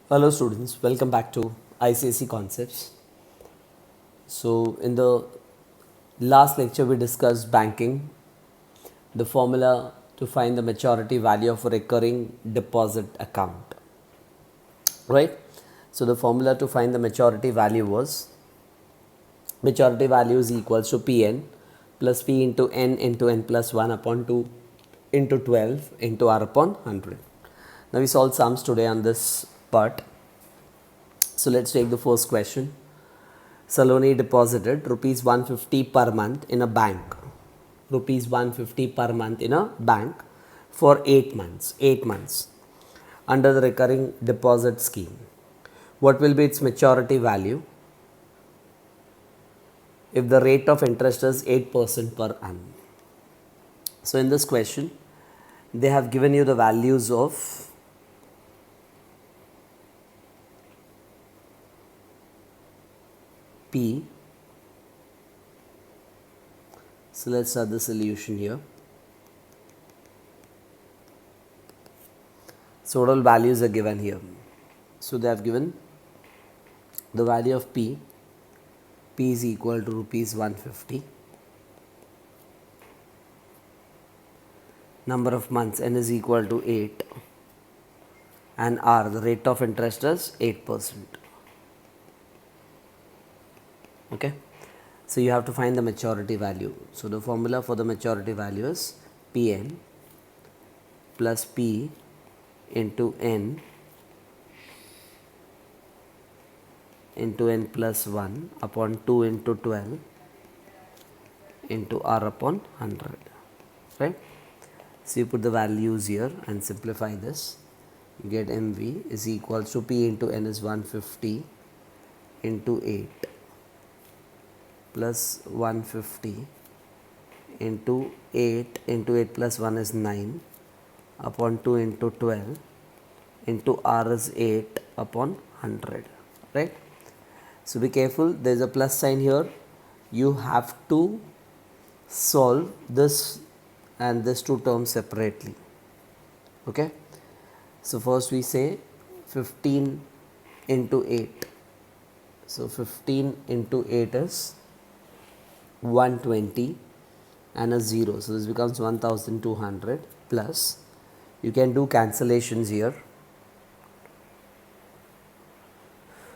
Hello students, welcome back to ICSE Concepts. So in the last lecture we discussed banking, the formula to find the maturity value of a recurring deposit account, right? So the formula to find the maturity value was maturity value is equals to Pn plus P into n plus 1 upon 2 into 12 into R upon 100. Now we solve sums today on this part. So let's take the first question. Saloni deposited rupees 150 per month in a bank. Rupees 150 per month in a bank for 8 months. 8 months under the recurring deposit scheme. What will be its maturity value if the rate of interest is 8% per annum? So in this question, they have given you the values of P. So let's start the solution here. So what all values are given here? So they have given the value of P. P is equal to rupees 150. Number of months n is equal to 8, and R, the rate of interest is 8%. Okay, so you have to find the maturity value. So the formula for the maturity value is Pn plus P into n plus 1 upon 2 into 12 into R upon 100, right? So you put the values here and simplify this. You get MV is equals to P into N is 150 into 8 plus 150 into 8 plus 1 is 9 upon 2 into 12 into R is 8 upon 100, right? So be careful, there is a plus sign here. You have to solve this and this two terms separately. Okay, so first we say 15 into 8. So 15 into 8 is 120 and a 0. So this becomes 1200 plus. You can do cancellations here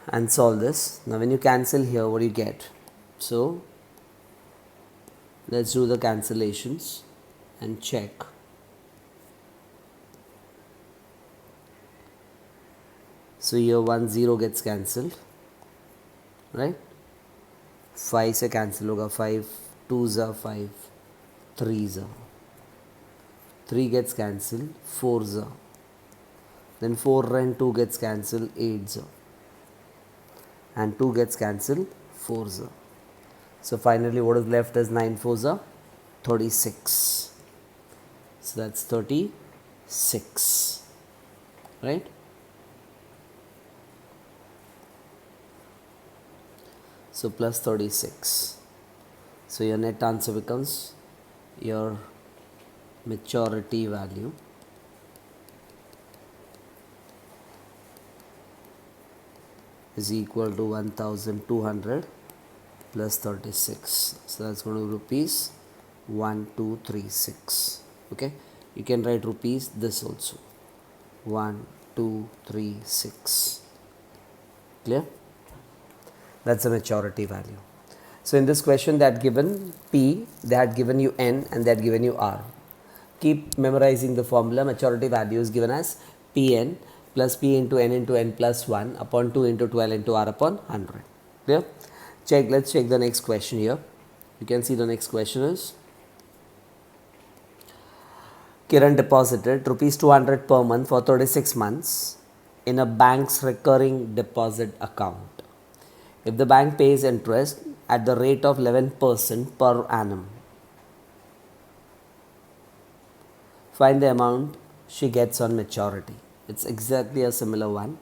and solve this. Now when you cancel here, what do you get? So let's do the cancellations and check. So here 1 0 gets cancelled, right? 5 से cancel होगा, 5 2s are 5, 3s are 3 gets cancelled, 4s are, then 4 and 2 gets cancelled, 8s are, and 2 gets cancelled, 4s are. So finally what is left is 9 4s are 36. So that's 36, right? So plus 36. So your net answer becomes your maturity value is equal to 1200 plus 36. So that's going to be rupees 1236. Okay, you can write rupees this also, 1236. Clear? That's the maturity value. So in this question they had given P, they had given you N, and they had given you R. Keep memorizing the formula. Maturity value is given as Pn plus P into N plus 1 upon 2 into 12 into R upon 100. Clear? Check. Let's check the next question here. You can see the next question is Kiran deposited rupees 200 per month for 36 months in a bank's recurring deposit account. If the bank pays interest at the rate of 11% per annum, find the amount she gets on maturity. It's exactly a similar one.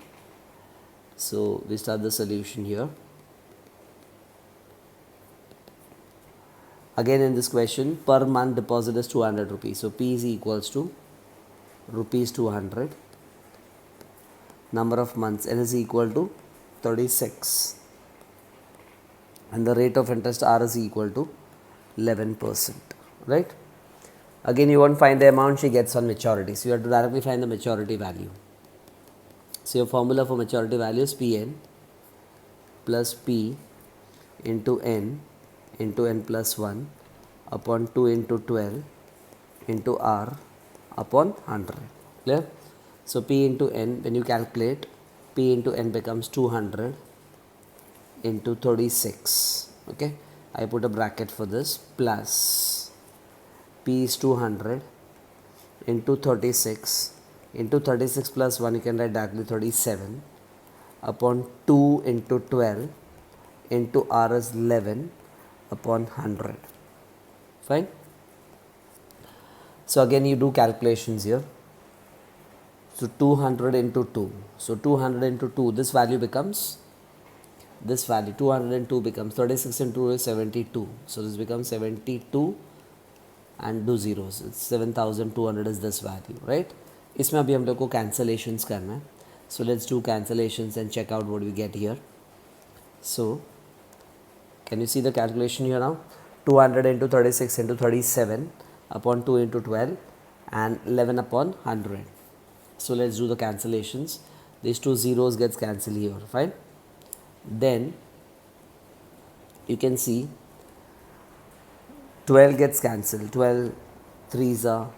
So we start the solution here. Again in this question, per month deposit is 200 rupees. So P is equals to rupees 200 number of months, n is equal to 36, and the rate of interest R is equal to 11%, right? Again, you want to find the amount she gets on maturity, so you have to directly find the maturity value. So your formula for maturity value is Pn plus P into n plus 1 upon 2 into 12 into R upon 100. Clear? So P into n, when you calculate, P into n becomes 200 into 36. Okay, I put a bracket for this, plus P is 200 into 36 into 36 plus 1, you can write directly 37 upon 2 into 12 into R is 11 upon 100. Fine. So again you do calculations here. So 200 into 2. So 200 into 2, this value becomes, this value 202 becomes 36 into 2 is 72. So this becomes 72 and do zeros. It's 7200 is this value, right? इसमें अभी हम लोग को cancellations करना है. So let's do cancellations and check out what we get here. So can you see the calculation here now? 200 into 36 into 37 upon 2 into 12 and 11 upon 100. So let's do the cancellations. These two zeros gets cancelled here, fine. Then you can see 12 gets cancelled. 12 3s are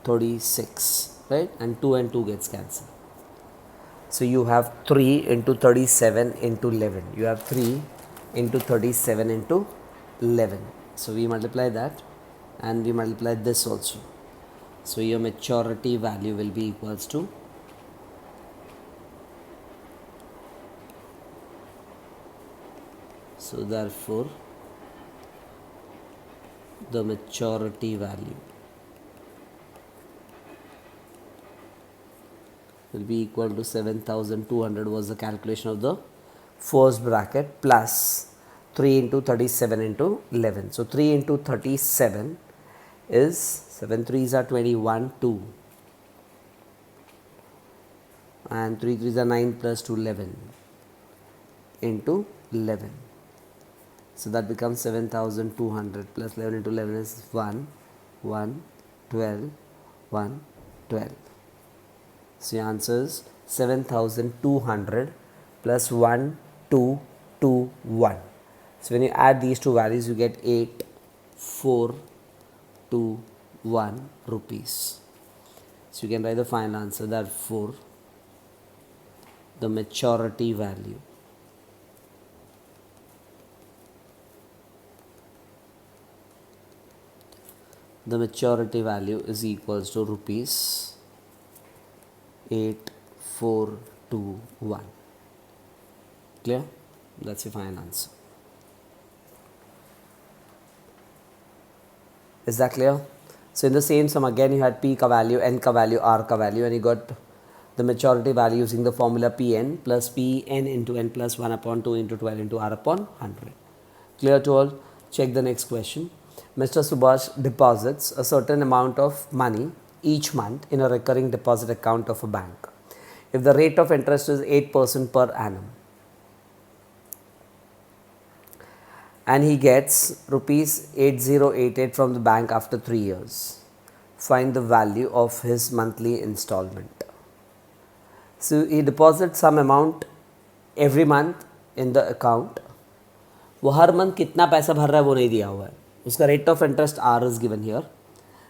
36, right? And 2 and 2 gets cancelled. So you have 3 into 37 into 11. You have 3 into 37 into 11. So we multiply that and we multiply this also. So your maturity value will be equals to so therefore the maturity value will be equal to 7200 was the calculation of the first bracket plus 3 into 37 into 11. So 3 into 37 is 7 3s are 21 2 and 3 3s are 9 plus 2 11 into 11. So that becomes 7200 plus 11 into 11 is 1 1 12 1 12. So your answer is 7200 plus 1 2 2 1. So when you add these two values you get 8 4 2 1 rupees. So you can write the final answer, therefore the maturity value is equals to rupees 8421. Clear? That's your final answer. Is that clear? So in the same sum again you had P ka value, N ka value, R ka value, and you got the maturity value using the formula Pn plus Pn into n plus 1 upon 2 into 12 into R upon 100. Clear to all? Check the next question. Mr. Subhash deposits a certain amount of money each month in a recurring deposit account of a bank. If the rate of interest is 8% per annum and he gets rupees 8088 from the bank after 3 years, find the value of his monthly installment. So he deposits some amount every month in the account. वो हर month कितना पैसा भर रहा है वो नहीं दिया हुआ है. उसका rate of interest R is given here.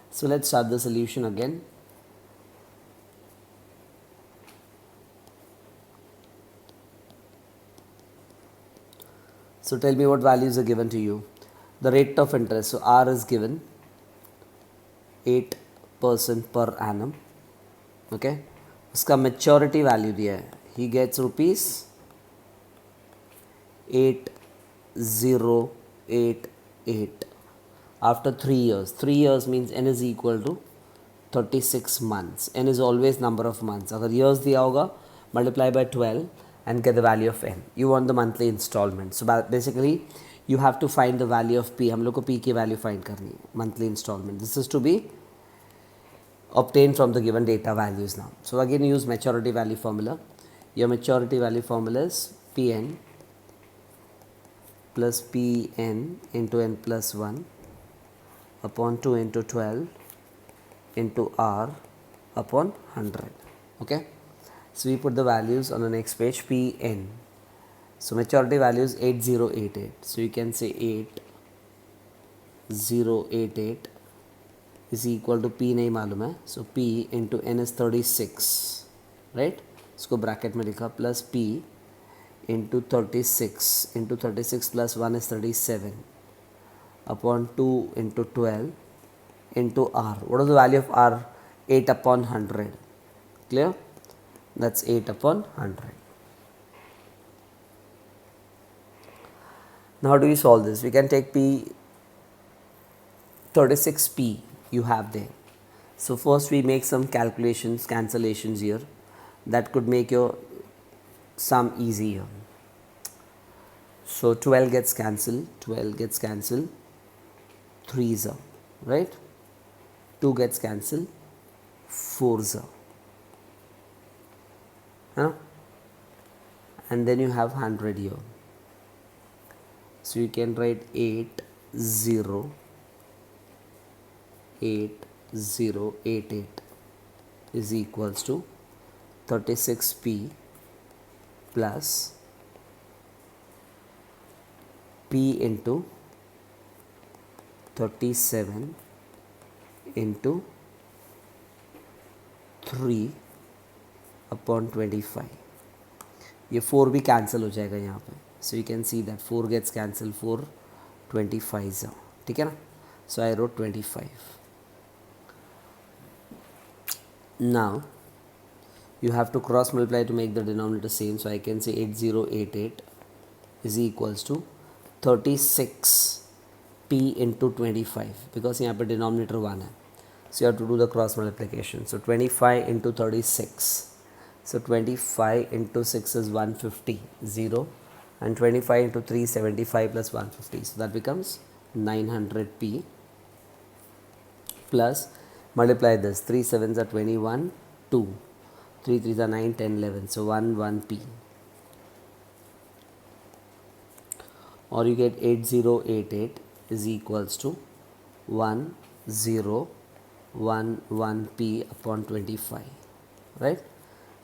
So let's start the solution again. So tell me what values are given to you. The rate of interest, so R is given 8% per annum. Okay. उसका maturity value दिया है. He gets rupees 8088 after 3 years. 3 years means n is equal to 36 months. N is always number of months. अगर years दिया होगा multiply by 12 and get the value of n. You want the monthly installment. So basically you have to find the value of P. हम लोग को P की value find करनी है, monthly installment. This is to be obtained from the given data values now. So again use maturity value formula. Your maturity value formula is Pn plus Pn into n plus 1 upon 2 into 12 into R upon 100. Okay. So we put the values on the next page. Pn. So maturity value is 8088. So you can say 8088 is equal to P नहीं मालूम है. So P into n is 36. Right. इसको bracket में लिखा plus P into 36 into 36 plus 1 is 37 upon 2 into 12 into R. What is the value of R? 8 upon 100. Clear? That's 8 upon 100. Now how do we solve this? We can take P 36P you have there. So first we make some calculations, cancellations here that could make your sum easier. So 12 gets cancelled, 3 is a, right? 2 gets cancelled, 4 is a. And then you have 100 here. So you can write 8088 is equals to 36P plus P into 37 into 3 upon 25. ये 4 भी cancel हो जाएगा यहाँ पे. So you can see that 4 gets cancelled, 4 25 ठीक है ना. So I wrote 25. Now you have to cross multiply to make the denominator same. So I can say 8088 is equals to 36P into 25 because यहाँ पे denominator 1 है. So you have to do the cross multiplication. So 25 into 36. So 25 into 6 is 150, 0, and 25 into 3 75 plus 150. So that becomes 900P plus multiply this 3 7s are 21, 2, 3 3s are 9, 10, 11. So 1P. Or you get 8088 is equals to 1011P upon 25, right?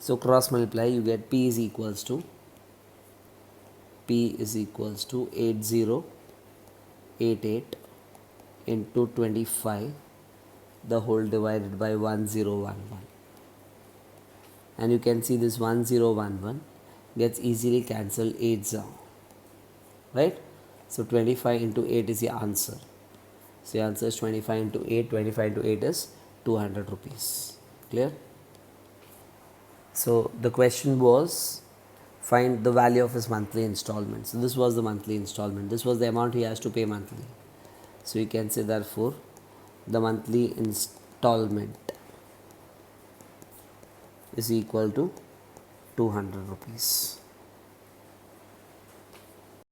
So cross multiply, you get P is equals to 8088 into 25 the whole divided by 1011, and you can see this 1011 gets easily cancelled 8s out, right? So 25 into 8 is the answer. So the answer is 25 into 8. 25 into 8 is 200 rupees. Clear? So the question was, find the value of his monthly installment. So this was the monthly installment. This was the amount he has to pay monthly. So you can say therefore the monthly installment is equal to 200 rupees.